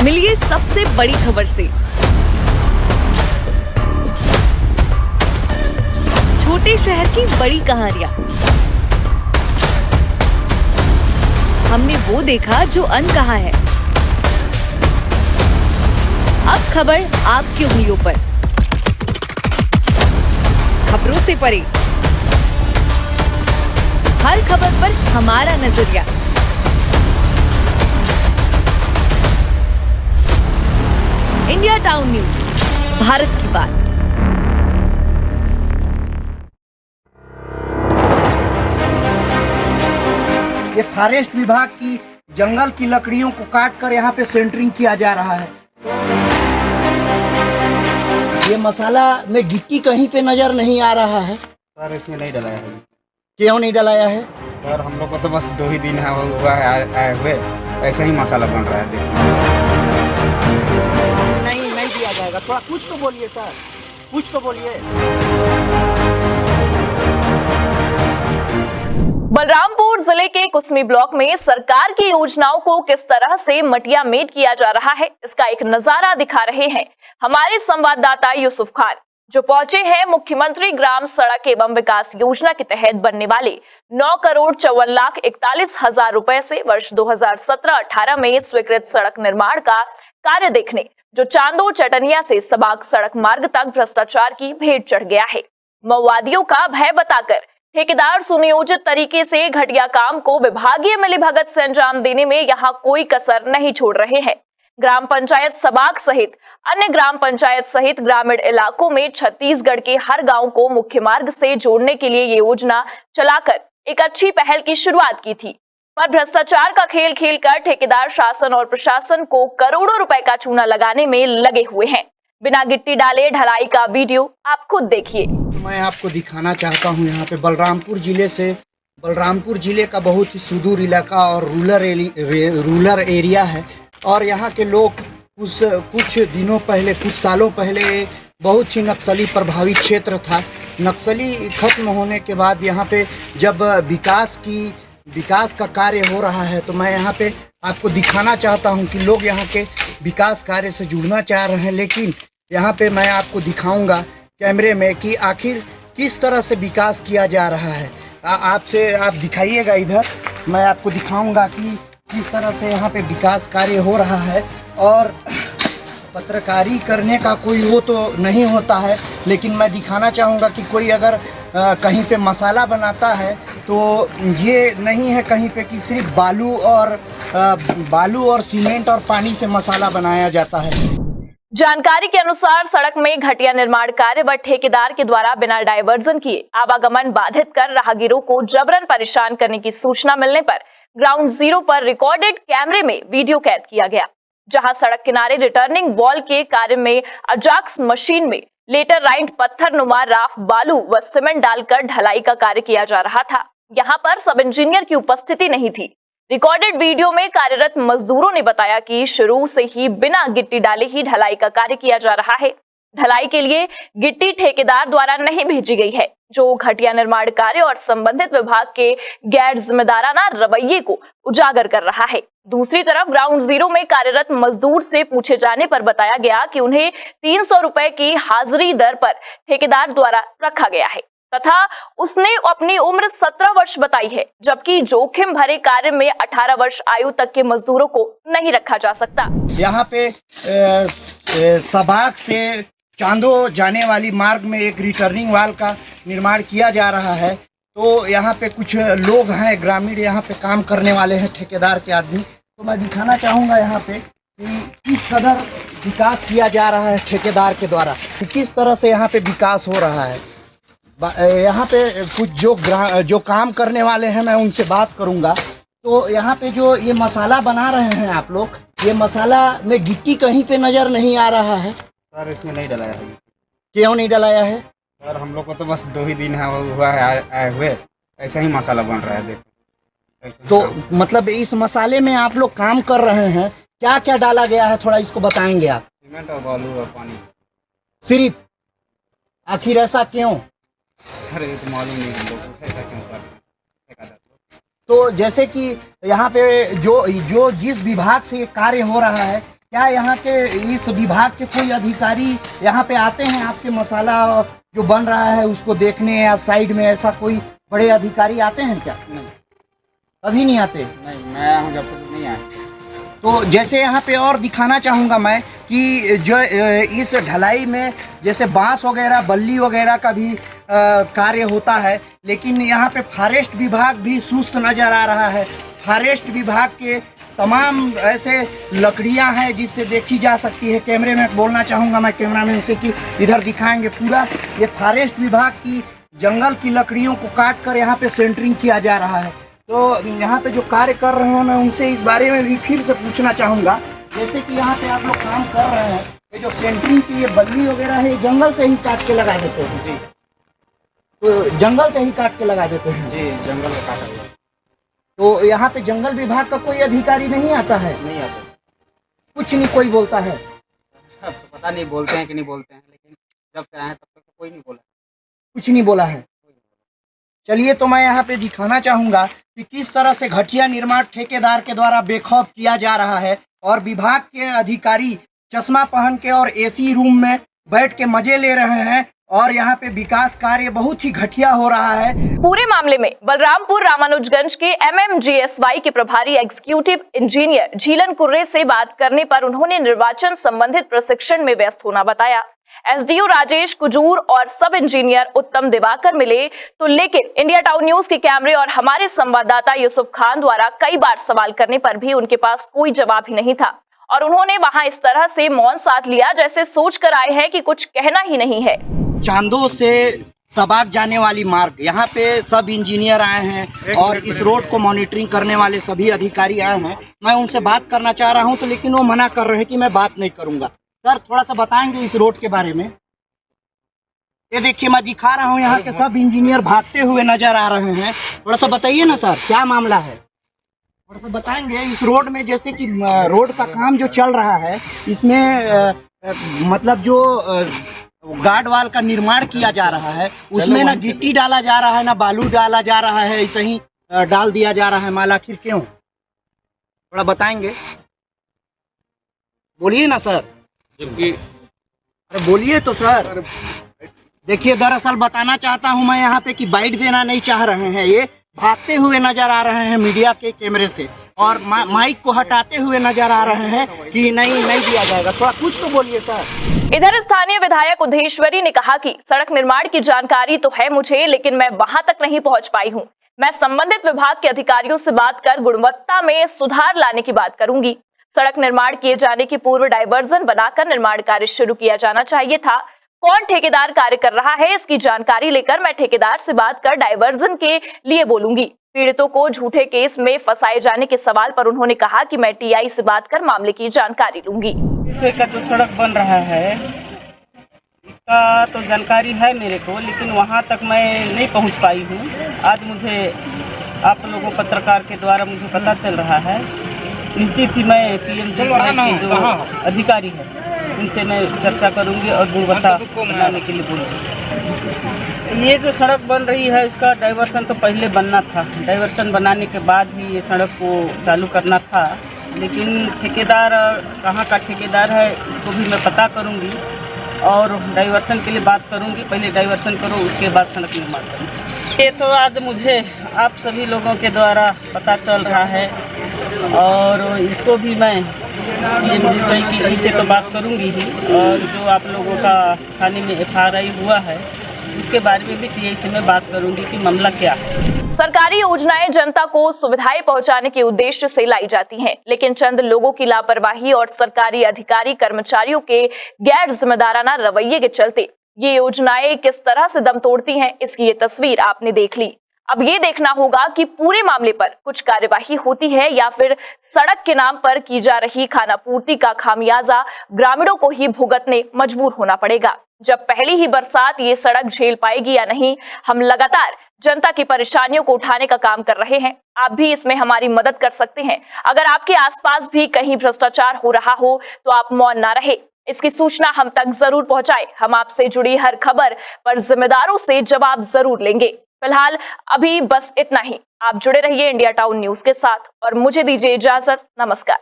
मिलिए सबसे बड़ी खबर से। छोटे शहर की बड़ी कहानियां। हमने वो देखा जो अनकहा है। अब खबर आपकी उंगलियों पर। खबरों से परे, हर खबर पर हमारा नजरिया। इंडिया टाउन न्यूज, भारत की बात। ये फॉरेस्ट विभाग की जंगल की लकड़ियों को काट कर यहाँ पे सेंटरिंग किया जा रहा है। ये मसाला में गिट्टी कहीं पे नजर नहीं आ रहा है। सर इसमें नहीं डलाया है। क्यों नहीं डलाया है? सर हम लोग को तो बस 2 ही दिन हुआ है आए हुए, ऐसे ही मसाला बन रहा है। देखिए नहीं दिया जाएगा। थोड़ा कुछ तो बोलिए सर, कुछ तो बोलिए। बलरामपुर जिले के कुसमी ब्लॉक में सरकार की योजनाओं को किस तरह से मटिया मेट किया जा रहा है, इसका एक नजारा दिखा रहे हैं हमारे संवाददाता यूसुफ खान, जो पहुंचे हैं मुख्यमंत्री ग्राम सड़क एवं विकास योजना के तहत बनने वाले 9,54,41,000 रुपए से वर्ष 2017-18 में स्वीकृत सड़क निर्माण का कार्य देखने, जो चांदो चटनिया से सबाग सड़क मार्ग तक भ्रष्टाचार की भेंट चढ़ गया है। माओवादियों का भय बताकर ठेकेदार सुनियोजित तरीके से घटिया काम को विभागीय मिलीभगत से अंजाम देने में यहां कोई कसर नहीं छोड़ रहे हैं। ग्राम पंचायत सबाग सहित अन्य ग्राम पंचायत सहित ग्रामीण इलाकों में छत्तीसगढ़ के हर गांव को मुख्य मार्ग से जोड़ने के लिए ये योजना चलाकर एक अच्छी पहल की शुरुआत की थी, पर भ्रष्टाचार का खेल खेलकर ठेकेदार शासन और प्रशासन को करोड़ों रुपए का चूना लगाने में लगे हुए हैं। बिना गिट्टी डाले ढलाई का वीडियो आप खुद देखिए। मैं आपको दिखाना चाहता हूँ यहाँ पे बलरामपुर जिले का बहुत ही सुदूर इलाका और रूरल एरिया है। और यहाँ के लोग कुछ दिनों पहले, कुछ सालों पहले बहुत ही नक्सली प्रभावित क्षेत्र था। नक्सली खत्म होने के बाद यहाँ पे जब विकास का कार्य हो रहा है, तो मैं यहाँ पे आपको दिखाना चाहता हूँ कि लोग यहाँ के विकास कार्य से जुड़ना चाह रहे हैं। लेकिन यहाँ पे मैं आपको दिखाऊंगा कैमरे में कि आखिर किस तरह से विकास किया जा रहा है। आप दिखाइएगा इधर, मैं आपको दिखाऊंगा कि किस तरह से यहाँ पे विकास कार्य हो रहा है। और पत्रकारी करने का कोई वो तो नहीं होता है, लेकिन मैं दिखाना चाहूँगा कि कोई अगर कहीं पे मसाला बनाता है तो ये नहीं है कहीं पे कि सिर्फ बालू और सीमेंट और पानी से मसाला बनाया जाता है। जानकारी के अनुसार सड़क में घटिया निर्माण कार्य व ठेकेदार के द्वारा बिना डायवर्जन किए आवागमन बाधित कर राहगीरों को जबरन परेशान करने की सूचना मिलने पर ग्राउंड जीरो पर रिकॉर्डेड कैमरे में वीडियो कैद किया गया, जहां सड़क किनारे रिटर्निंग वॉल के कार्य में अजाक्स मशीन में लेटराइट पत्थर नुमा राफ बालू व सीमेंट डालकर ढलाई का कार्य किया जा रहा था। यहां पर सब इंजीनियर की उपस्थिति नहीं थी। रिकॉर्डेड वीडियो में कार्यरत मजदूरों ने बताया कि शुरू से ही बिना गिट्टी डाले ही ढलाई का कार्य किया जा रहा है। ढलाई के लिए गिट्टी ठेकेदार द्वारा नहीं भेजी गई है, जो घटिया निर्माण कार्य और संबंधित विभाग के गैर जिम्मेदाराना रवैये को उजागर कर रहा है। दूसरी तरफ ग्राउंड जीरो में कार्यरत मजदूर से पूछे जाने पर बताया गया कि उन्हें 300 रुपए की हाजिरी दर पर ठेकेदार द्वारा रखा गया है तथा उसने अपनी उम्र 17 वर्ष बताई है, जबकि जोखिम भरे कार्य में 18 वर्ष आयु तक के मजदूरों को नहीं रखा जा सकता। यहाँ पे सबाग से चांदो जाने वाली मार्ग में एक रिटर्निंग वाल का निर्माण किया जा रहा है। तो यहाँ पे कुछ लोग हैं ग्रामीण, यहाँ पे काम करने वाले हैं, ठेकेदार के आदमी। तो मैं दिखाना चाहूँगा यहाँ पे कि किस कदर विकास किया जा रहा है ठेकेदार के द्वारा, किस तरह से यहाँ पे विकास हो रहा है। यहाँ पे कुछ जो काम करने वाले हैं, मैं उनसे बात करूँगा। तो यहाँ पे जो ये मसाला बना रहे हैं आप लोग, ये मसाला में गिट्टी कहीं पे नज़र नहीं आ रहा है। सर इसमें नहीं डलाया है। क्यों नहीं डलाया है? सर हम लोग को तो बस 2 ही दिन हुआ है आए हुए, ऐसे ही मसाला बन रहा है। देखिए तो मतलब इस मसाले में आप लोग काम कर रहे हैं, क्या क्या डाला गया है, थोड़ा इसको बताएंगे आप? सीमेंट और बालू और पानी सिर्फ। आखिर ऐसा क्यों? सर ये तो मालूम नहीं हम लोग को ऐसा क्यों कर रहे हैं। तो जैसे कि यहाँ पे जो जिस विभाग से ये कार्य हो रहा है, क्या यहाँ के इस विभाग के कोई अधिकारी यहाँ पे आते हैं आपके मसाला जो बन रहा है उसको देखने, या साइड में ऐसा कोई बड़े अधिकारी आते हैं क्या? नहीं, कभी नहीं आते। नहीं, मैं हूँ जब से नहीं आया। तो जैसे यहाँ पे और दिखाना चाहूँगा मैं कि जो इस ढलाई में जैसे बांस वगैरह, बल्ली वगैरह का भी कार्य होता है, लेकिन यहाँ पे फॉरेस्ट विभाग भी सुस्त नज़र आ रहा है। फॉरेस्ट विभाग के तमाम ऐसे लकड़ियाँ हैं जिससे देखी जा सकती है। कैमरे में बोलना चाहूँगा मैं कैमरामैन से कि इधर दिखाएंगे पूरा। ये फॉरेस्ट विभाग की जंगल की लकड़ियों को काट कर यहाँ पे सेंटरिंग किया जा रहा है। तो यहाँ पे जो कार्य कर रहे हैं मैं उनसे इस बारे में भी फिर से पूछना चाहूँगा। जैसे कि यहाँ पे आप लोग काम कर रहे हैं, ये जो सेंटरिंग की ये बल्ली वगैरह है, जंगल से ही काट के लगा देते हैं? जी। तो जंगल से ही काट के लगा देते हैं? जी, जंगल में काटा हुआ। तो यहाँ पे जंगल विभाग का कोई अधिकारी नहीं आता है? नहीं आता। कुछ नहीं कोई बोलता है? अब तो पता नहीं बोलते हैं कि नहीं बोलते हैं, लेकिन जब से आए हैं तब तक तो कोई नहीं बोला। कुछ नहीं बोला है। चलिए, तो मैं यहाँ पे दिखाना चाहूँगा कि किस तरह से घटिया निर्माण ठेकेदार के द्वारा बेखौफ किया जा रहा है और विभाग के अधिकारी चश्मा पहन के और एसी रूम में बैठ के मजे ले रहे हैं और यहाँ पे विकास कार्य बहुत ही घटिया हो रहा है। पूरे मामले में बलरामपुर रामानुजगंज के MMGSY के प्रभारी एग्जीक्यूटिव इंजीनियर झीलन कुर्रे से बात करने पर उन्होंने निर्वाचन संबंधित प्रशिक्षण में व्यस्त होना बताया। SDO राजेश कुजूर और सब इंजीनियर उत्तम दिवाकर मिले तो, लेकिन इंडिया टाउन न्यूज के कैमरे और हमारे संवाददाता यूसुफ खान द्वारा कई बार सवाल करने पर भी उनके पास कोई जवाब ही नहीं था और उन्होंने वहां इस तरह से मौन साध लिया जैसे सोच कर आए हैं कि कुछ कहना ही नहीं है। चांदो से सबाग जाने वाली मार्ग, यहाँ पे सब इंजीनियर आए हैं और इस रोड को मॉनिटरिंग करने वाले सभी अधिकारी आए हैं। मैं उनसे बात करना चाह रहा हूँ तो लेकिन वो मना कर रहे हैं कि मैं बात नहीं करूँगा। सर, थोड़ा सा बताएंगे इस रोड के बारे में? ये देखिए, मैं दिखा रहा हूँ, यहाँ के सब इंजीनियर भागते हुए नजर आ रहे हैं। थोड़ा सा बताइए ना सर, क्या मामला है? थोड़ा सा बताएंगे इस रोड में, जैसे कि रोड का काम जो चल रहा है इसमें मतलब जो गार्ड वाल का निर्माण किया जा रहा है उसमें ना गिट्टी डाला जा रहा है ना बालू डाला जा रहा है, ऐसे ही डाल दिया जा रहा है माल। आखिर क्यों? थोड़ा बताएंगे, बोलिए ना सर। जबकि अरे बोलिए तो सर। देखिए, दरअसल बताना चाहता हूं मैं यहाँ पे कि बाइट देना नहीं चाह रहे हैं, ये भागते हुए नजर आ रहे हैं मीडिया के कैमरे से और माइक को हटाते हुए नजर आ रहे हैं कि नहीं दिया जाएगा। थोड़ा कुछ तो बोलिए सर। इधर स्थानीय विधायक उदेश्वरी ने कहा कि सड़क निर्माण की जानकारी तो है मुझे, लेकिन मैं वहां तक नहीं पहुंच पाई हूं। मैं संबंधित विभाग के अधिकारियों से बात कर गुणवत्ता में सुधार लाने की बात करूंगी। सड़क निर्माण किए जाने के पूर्व डायवर्जन बनाकर निर्माण कार्य शुरू किया जाना चाहिए था। कौन ठेकेदार कार्य कर रहा है इसकी जानकारी लेकर मैं ठेकेदार से बात कर डायवर्जन के लिए बोलूंगी। पीड़ितों को झूठे केस में फंसाए जाने के सवाल पर उन्होंने कहा कि मैं TI से बात कर मामले की जानकारी लूंगी। का जो सड़क बन रहा है इसका तो जानकारी है मेरे को, लेकिन वहाँ तक मैं नहीं पहुँच पाई हूँ। आज मुझे आप लोगों पत्रकार के द्वारा मुझे पता चल रहा है। निश्चित ही मैं PMGSY के जो अधिकारी है उनसे मैं चर्चा करूंगी और गुणवत्ता बनाने के लिए बोलूँगी। ये जो सड़क बन रही है इसका डाइवर्सन तो पहले बनना था, डाइवर्सन बनाने के बाद ही ये सड़क को चालू करना था, लेकिन ठेकेदार कहाँ का ठेकेदार है इसको भी मैं पता करूंगी और डाइवर्सन के लिए बात करूंगी। पहले डाइवर्सन करो, उसके बाद सड़क निर्माण करो। ये तो आज मुझे आप सभी लोगों के द्वारा पता चल रहा है और इसको भी मैं PMGSY की से तो बात करूंगी ही, और जो आप लोगों का थाने में FRI हुआ है उसके बारे में भी TI से मैं बात करूंगी कि मामला क्या है। सरकारी योजनाएं जनता को सुविधाएं पहुंचाने के उद्देश्य से लाई जाती हैं, लेकिन चंद लोगों की लापरवाही और सरकारी अधिकारी कर्मचारियों के गैर जिम्मेदाराना रवैये के चलते ये योजनाएं किस तरह से दम तोड़ती हैं, इसकी ये तस्वीर आपने देख ली। अब ये देखना होगा कि पूरे मामले पर कुछ कार्यवाही होती है या फिर सड़क के नाम पर की जा रही खानापूर्ति का खामियाजा ग्रामीणों को ही भुगतने मजबूर होना पड़ेगा। जब पहली ही बरसात ये सड़क झेल पाएगी या नहीं, हम लगातार जनता की परेशानियों को उठाने का काम कर रहे हैं। आप भी इसमें हमारी मदद कर सकते हैं। अगर आपके आसपास भी कहीं भ्रष्टाचार हो रहा हो तो आप मौन ना रहे, इसकी सूचना हम तक जरूर पहुंचाए। हम आपसे जुड़ी हर खबर पर जिम्मेदारों से जवाब जरूर लेंगे। फिलहाल अभी बस इतना ही। आप जुड़े रहिए इंडिया टाउन न्यूज के साथ और मुझे दीजिए इजाजत। नमस्कार।